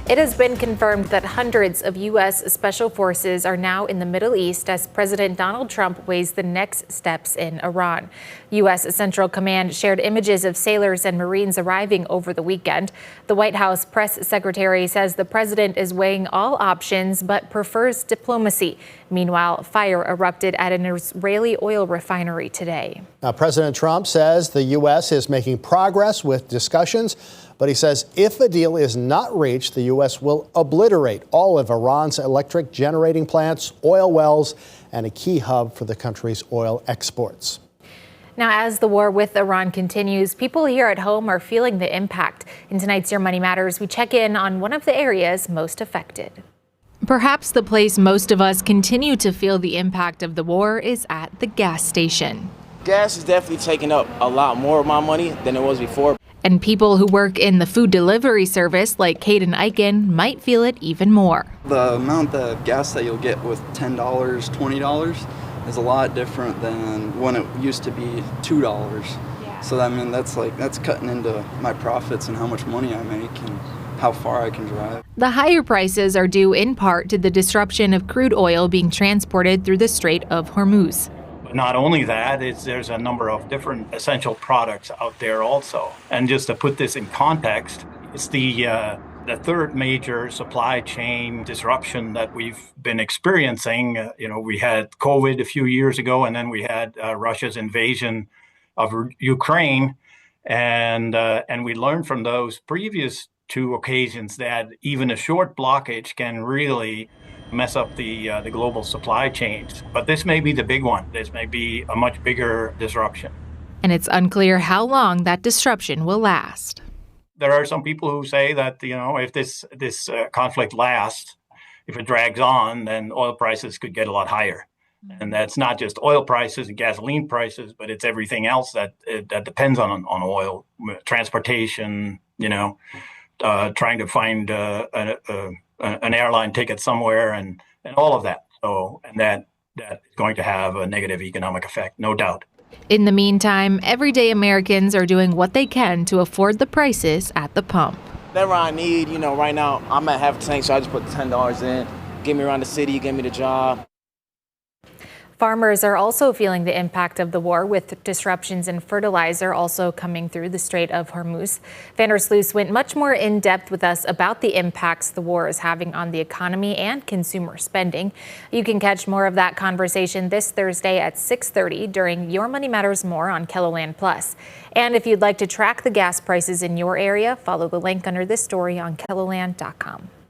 It has been confirmed that hundreds of U.S. special forces are now in the Middle East as President Donald Trump weighs the next steps in Iran. U.S. Central Command shared images of sailors and Marines arriving over the weekend. The White House press secretary says the president is weighing all options but prefers diplomacy. Meanwhile, fire erupted at an Israeli oil refinery today. Now, President Trump says the U.S. is making progress with discussions, but he says if a deal is not reached, the U.S. will obliterate all of Iran's electric generating plants, oil wells, and a key hub for the country's oil exports. Now, as the war with Iran continues, people here at home are feeling the impact. In tonight's Your Money Matters, we check in on one of the areas most affected. Perhaps the place most of us continue to feel the impact of the war is at the gas station. Gas is definitely taking up a lot more of my money than it was before. And people who work in the food delivery service like Caden Eichen might feel it even more. The amount of gas that you'll get with $10, $20 is a lot different than when it used to be $2. Yeah. So I mean, that's cutting into my profits and how much money I make and how far I can drive. The higher prices are due in part to the disruption of crude oil being transported through the Strait of Hormuz. Not only that, there's a number of different essential products out there also. And just to put this in context, it's the third major supply chain disruption that we've been experiencing. We had COVID a few years ago, and then we had Russia's invasion of Ukraine. And we learned from those previous two occasions that even a short blockage can really mess up the global supply chains. But this may be the big one. This may be a much bigger disruption. And it's unclear how long that disruption will last. There are some people who say that, if this conflict lasts, if it drags on, then oil prices could get a lot higher. And that's not just oil prices and gasoline prices, but it's everything else that depends on oil, transportation, trying to find an airline ticket somewhere and all of that. And that is going to have a negative economic effect, no doubt. In the meantime, everyday Americans are doing what they can to afford the prices at the pump. Whatever I need, right now I'm at half a tank, so I just put $10 in, get me around the city, get me the job. Farmers are also feeling the impact of the war, with disruptions in fertilizer also coming through the Strait of Hormuz. Vandersloot went much more in depth with us about the impacts the war is having on the economy and consumer spending. You can catch more of that conversation this Thursday at 6:30 during Your Money Matters More on KELOLAND Plus. And if you'd like to track the gas prices in your area, follow the link under this story on KELOLAND.com.